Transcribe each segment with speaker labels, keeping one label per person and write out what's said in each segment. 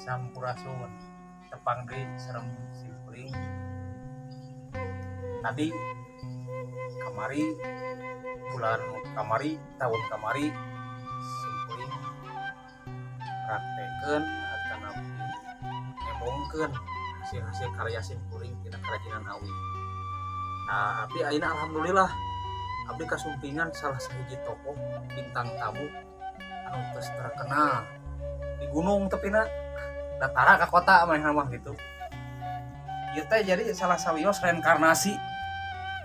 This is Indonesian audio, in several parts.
Speaker 1: sampurasun tepang deui sareng simkuring tadi kamari bulan kamari tahun kamari simkuring praktekeun atau ngembongkeun hasil karya simkuring tina kerajinan awi. Nah, abdi ayeuna alhamdulillah abdi kasumpingan salah sahiji tokoh bintang tamu anu geus terkenal di gunung tepina datara ka kota mah gitu. Ieu teh jadi salah sawios reinkarnasi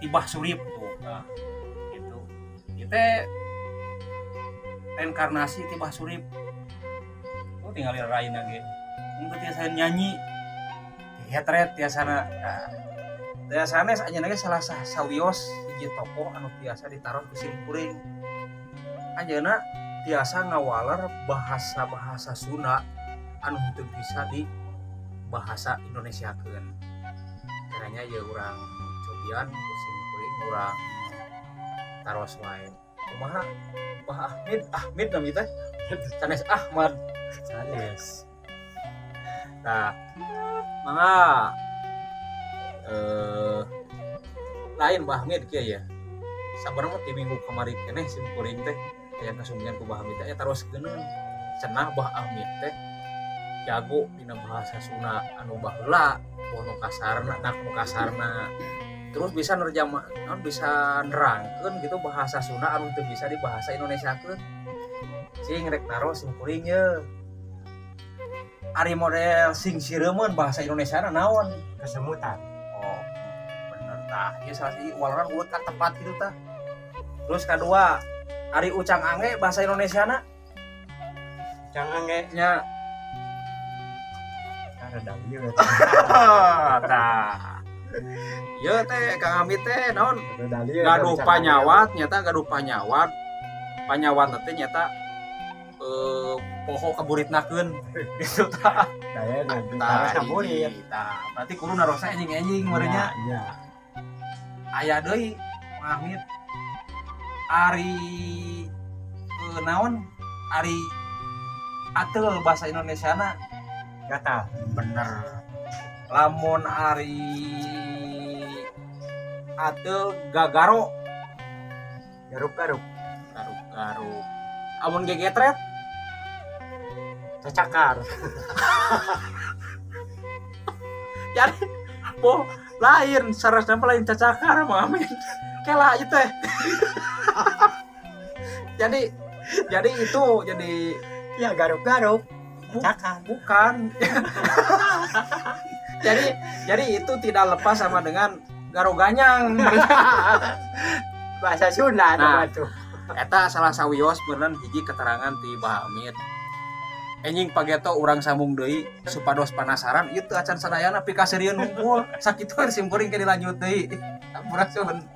Speaker 1: Ibah Surip tuh. Nah, gitu. Ieu teh reinkarnasi Ibah Surip. Oh tinggal raina ge. Mun tiasa nyanyi hetret tiasana. Nah, tiasana aja ge salah sawios hiji tokoh anu tiasa ditaruh di simkuring. Anjeunna tiasa ngawaler bahasa-bahasa Sunda anu henteu bisa di bahasa Indonesiakeun. Karena ya urang cobian simkuring urang taros wae. Kumaha Bah Ahmad namanya teh? Sanes Ahmad. Sanes. Nah, mangga lain Bah Ahmad kieu ya. Sabarna mah ti minggu kamari keneh simkuring teh aya kasumbian ku Bah Ahmad teh taros geuneun. Cenah Bah Ahmad teh jago dina bahasa Sunda anu baheula nu kasarna nu kasarna terus bisa nerjemah bisa nerangkeun gitu bahasa Sunda anu teu bisa di bahasa Indonesiakeun sing rek naro simkuring ye ari model sing sireumeun bahasa Indonesiana naon
Speaker 2: kesemutan.
Speaker 1: oh bener tah ieu salah siji walaran ueut ka tepat kitu tah. Terus kadua ari ucang ange bahasa Indonesiana
Speaker 2: Jangan ge
Speaker 1: nya
Speaker 2: ada ieu
Speaker 1: tah. Ieu teh Kang Amit teh naon?
Speaker 2: ada
Speaker 1: Gaduh panyawat nyata gaduh panyawat. Panyawat teh nyata poho kaburitnakeun gitu tah.
Speaker 2: Daya nanti kaburit.
Speaker 1: Tah, berarti kudu narosa enjing-enjing meureunnya.
Speaker 2: Iya.
Speaker 1: Aya deui Kang Amit. Ari naon? Ari ateul bahasa Indonesiana
Speaker 2: Gata.
Speaker 1: bener lamun ari ateul gagaro
Speaker 2: Garuk-garuk.
Speaker 1: garuk-garuk amun gegetret
Speaker 2: Cacakar.
Speaker 1: jadi po lain sarasna mah lain cacakar mah amin kela ieu teh jadi itu jadi
Speaker 2: Ya garuk-garuk. Cacakar.
Speaker 1: bukan jadi itu tidak lepas sama dengan garoganyang.
Speaker 2: Bahasa Sunda
Speaker 1: Nah.
Speaker 2: tuh.
Speaker 1: Eta salah sawios beneran hiji keterangan ti Bah Hamid. Enjing pageto urang sambung deui supados panasaran ieu teu acan sadayana pika serieun hungkul sakitu simkuring ke dilanjut deui. Sampurasun.